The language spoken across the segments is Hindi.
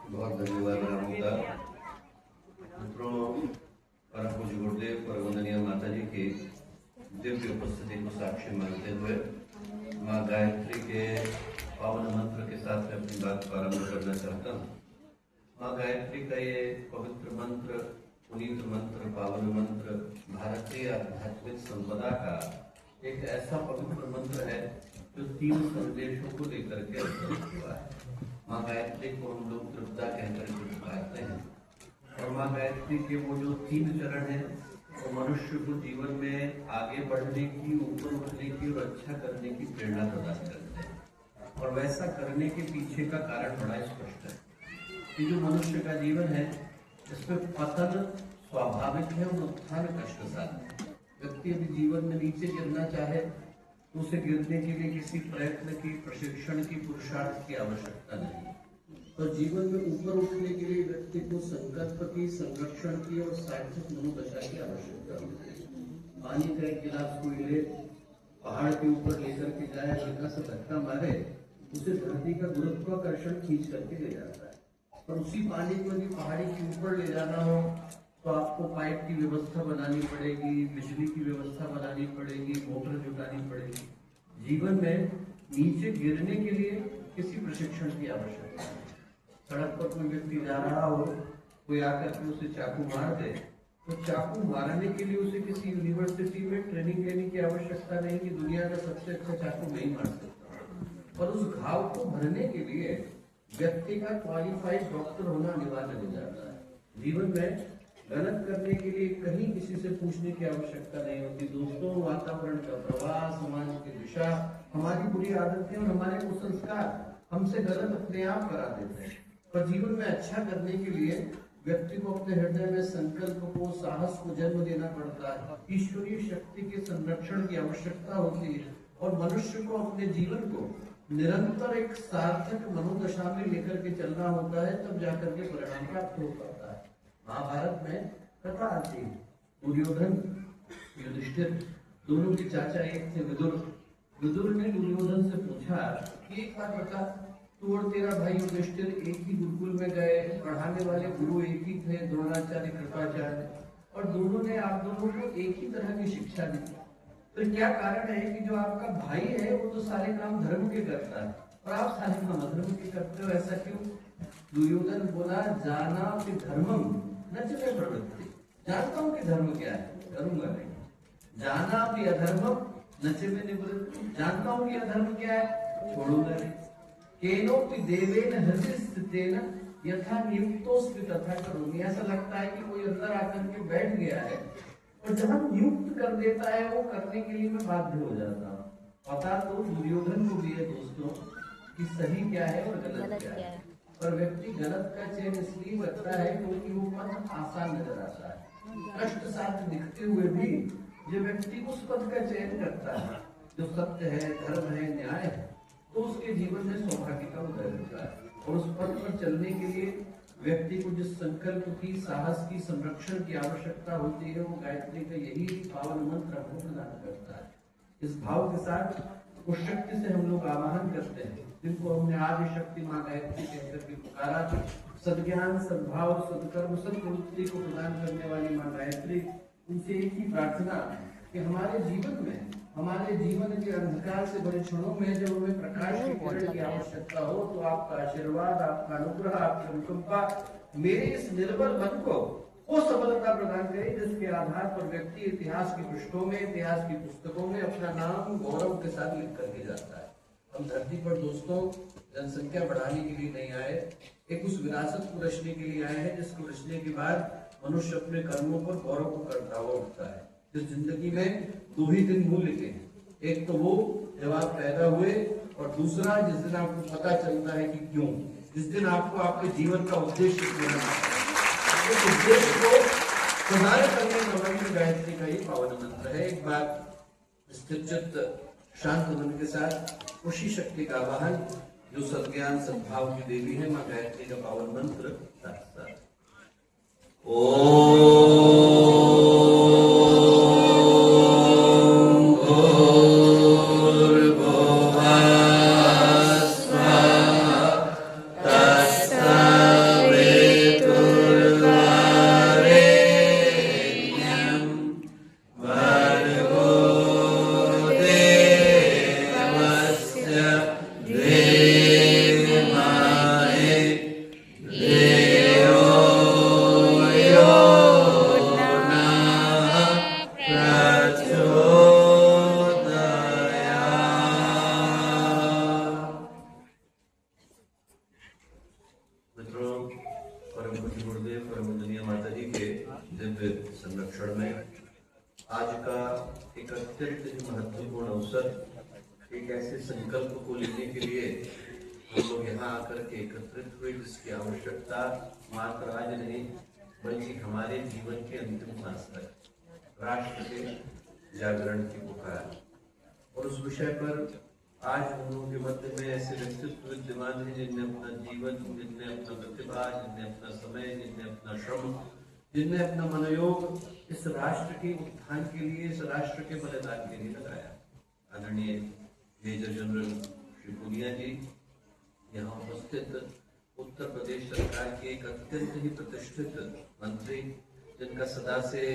बहुत धन्यवाद रामुदा। मित्रों, परम पूज्य गुरुदेव पर वंदनीय माता जी की दिव्य उपस्थिति को साक्षी मानते हुए माँ गायत्री के पावन मंत्र के साथ मैं अपनी बात प्रारंभ करना चाहता हूँ। माँ गायत्री का ये पवित्र मंत्र, पुनीत मंत्र, पावन मंत्र भारतीय आध्यात्मिक संपदा का एक ऐसा पवित्र मंत्र है जो 3 संदेशों को लेकर के अवतरित हुआ है। माँ गायत्री को हम लोग तृप्ता कहकर के पुकारते हैं और माँ गायत्री के वो जो 3 चरण हैं वो मनुष्य को जीवन में आगे बढ़ने की, ऊपर उठने की और अच्छा करने की प्रेरणा प्रदान करते हैं। और वैसा करने के पीछे का कारण बड़ा स्पष्ट है कि जो मनुष्य का जीवन है इसमें पतन स्वाभाविक है और उत्थान कष्टसाध्य है। व्यक्ति यदि जीवन में नीचे गिरना चाहे तो उसे गिरने के लिए किसी प्रयत्न की, प्रशिक्षण की, पुरुषार्थ की आवश्यकता नहीं। तो जीवन में ऊपर उठने के लिए व्यक्ति को संकल्प की, संरक्षण की और सार्थक मनोदशा की आवश्यकता होती है। पानी का एक गिलास कोई ले, पहाड़ के ऊपर लेकर के जाए, हल्का सा धक्का मारे, उसे धरती का गुरुत्वाकर्षण खींच करके ले जाता है। पर उसी पानी को यदि पहाड़ी के ऊपर ले जाना हो तो आपको पाइप की व्यवस्था बनानी पड़ेगी, बिजली की व्यवस्था बनानी पड़ेगी, मोटर जुटानी पड़ेगी। जीवन में नीचे गिरने के लिए किसी प्रशिक्षण की आवश्यकता है। सड़क पर कोई व्यक्ति जा रहा हो, कोई आकर के उसे चाकू मार दे तो चाकू मारने के लिए उसे किसी यूनिवर्सिटी में ट्रेनिंग लेने की आवश्यकता नहीं कि दुनिया का सबसे अच्छा चाकू मैं ही मार सकता हूँ। पर उस घाव को भरने के लिए व्यक्ति का क्वालिफाइड डॉक्टर होना अनिवार्य हो जाता है। जीवन में गलत करने के लिए कहीं किसी से पूछने की आवश्यकता नहीं होती। दोस्तों, वातावरण का प्रवाह, समाज की दिशा, हमारी बुरी आदतें और हमारे कुसंस्कार हमसे गलत अपने आप करा देते हैं। पर जीवन में अच्छा करने के लिए व्यक्ति को अपने हृदय में संकल्प को, साहस को जन्म देना पड़ता है। ईश्वरीय शक्ति के संरक्षण की आवश्यकता होती है और मनुष्य को अपने जीवन को निरंतर एक सार्थक मनोदशा में लेकर के चलना होता है, तब जाकर के परिणाम प्राप्त हो पाता है। महाभारत में कथा आती है, दुर्योधन, युधिष्ठिर, दोनों के चाचा एक थे विदुर। विदुर ने दुर्योधन से पूछा कि एक बात बता, तू और तेरा भाई युधिष्ठिर एक ही गुरुकुल में गए, पढ़ाने वाले गुरु एक ही थे, द्रोणाचार्य, कृपाचार्य, और दोनों ने आप दोनों को एक ही तरह की शिक्षा दी। तो क्या कारण है कि जो आपका भाई है वो तो सारे काम धर्म के करता है और आप सारे काम अधर्म के करते हो, ऐसा क्यों? दुर्योधन बोला, जाना कि धर्मम न चले प्रवृत्ति, जानता हूँ कि धर्म क्या है, करूंगा नहीं। जाना भी अधर्मम न चले निवृत्ति, जानता हूँ कि अधर्म क्या है, छोड़ूंगा नहीं। केनोपि देवेन हृदय स्थितेन यथा नियुक्तोस्मि तथा करोमि। ऐसा लगता है कि कोई अंदर आकर के बैठ गया है और जब हम नियुक्त कर देता है वो करने के लिए मैं बाध्य हो जाता हूँ। पता तो दुर्योधन को भी है दोस्तों कि सही क्या है और गलत क्या है, पर व्यक्ति गलत का चयन इसलिए करता है क्योंकि वो पथ आसान नजर आता है। कष्ट साथ दिखते हुए भी जो व्यक्ति उस पथ का चयन करता है जो सत्य है, धर्म है, न्याय है, तो उसके जीवन में सौभाग्य का उदय होता है। और उस पथ पर चलने के लिए व्यक्ति को जिस संकल्प की, साहस की, संरक्षण की आवश्यकता होती है वो गायत्री का यही पावन मंत्र हमको प्रदान करता है। इस भाव के साथ उस शक्ति से हम लोग आवाहन करते हैं जिनको हमने आदि शक्ति माँ गायत्री कहकर के पुकारा। सद्ज्ञान, सद्भाव, सदकर्म, सत्प्रवृत्ति को प्रदान करने वाली माँ गायत्री, उनसे एक ही प्रार्थना कि हमारे जीवन में, हमारे जीवन के अंधकार से भरे क्षणों में जब हमें प्रकाश की किरण की आवश्यकता हो तो आपका आशीर्वाद, आपका अनुग्रह, आपकी अनुकंपा मेरे इस निर्बल मन को वो सफलता प्रदान करे जिसके आधार पर व्यक्ति इतिहास की पृष्ठों में, इतिहास की पुस्तकों में अपना नाम गौरव के साथ लिख करके जाता है। हम धरती पर दोस्तों जनसंख्या बढ़ाने के लिए नहीं आए, एक उस विरासत को रचने के लिए आए हैं जिसको रचने के बाद मनुष्य अपने कर्मों पर गौरव को करता हुआ उठता है। इस जिंदगी में 2 ही दिन मूल्य के हैं, एक तो वो जब आप पैदा हुए और दूसरा जिस दिन आपको पता चलता है कि क्यों, जिस दिन आपको आपके जीवन का उद्देश्य उस उद्देश्य को प्रदान करने में गायत्री का ही पावन मंत्र है। एक बार स्थिर चित्त, शांत मन के साथ उसी शक्ति का आवाहन जो सद्ज्ञान, सद्भाव की देवी है माँ गायत्री का पावन मंत्र भूर्भुवः स्वः तत्सवितुर्वरेण्यं गुरुदेव परमवंदनीय माता जी के दिव्य संरक्षण में आज का एक अत्यंत ही महत्वपूर्ण अवसर, एक ऐसे संकल्प को लेने के लिए हम लोग यहाँ आकर के एकत्रित हुए, जिसकी आवश्यकता मात्र आज नहीं बल्कि हमारे जीवन के अंतिम सांस तक राष्ट्र के जागरण की पुकार। और उस विषय पर आज हम लोगों के मध्य में ऐसे व्यक्तित्व विद्यमान हैं जिनने अपना जीवन, जिनने अपना प्रतिभा, जिनने अपना समय, जिनने अपना श्रम, जिनने अपना मनोयोग इस राष्ट्र के उत्थान के लिए, इस राष्ट्र के बलिदान के लिए लगाया। आदरणीय मेजर जनरल श्री पुनिया जी यहाँ उपस्थित उत्तर प्रदेश सरकार के एक अत्यंत ही प्रतिष्ठित मंत्री, जिनका सदा से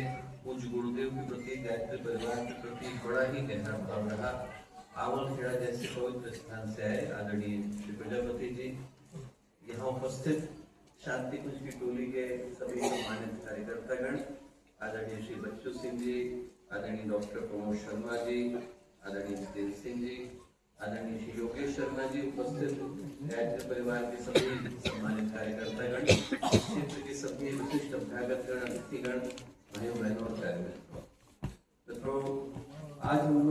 पूज्य गुरुदेव के प्रति, गायत्री परिवार के प्रति बड़ा ही गहरा भाव रहा। आवलखेड़ा जैसे पवित्र स्थान से आए आदरणीय श्री प्रजापति जी, यहाँ उपस्थित शांति कुंज की टोली के सभी सम्मानित कार्यकर्तागण, आदरणीय श्री बच्चू सिंह जी, आदरणीय डॉक्टर प्रमोद शर्मा जी, आदरणीय जितेंद्र सिंह जी, आदरणीय श्री योगेश शर्मा जी, उपस्थित गायत्री परिवार के सभी सम्मानित कार्यकर्तागण, क्षेत्र के सभी विशिष्ट अभ्यागतगण, अतिथिगण, भाइयों बहनों और प्यारे मित्रों, आज हम लोग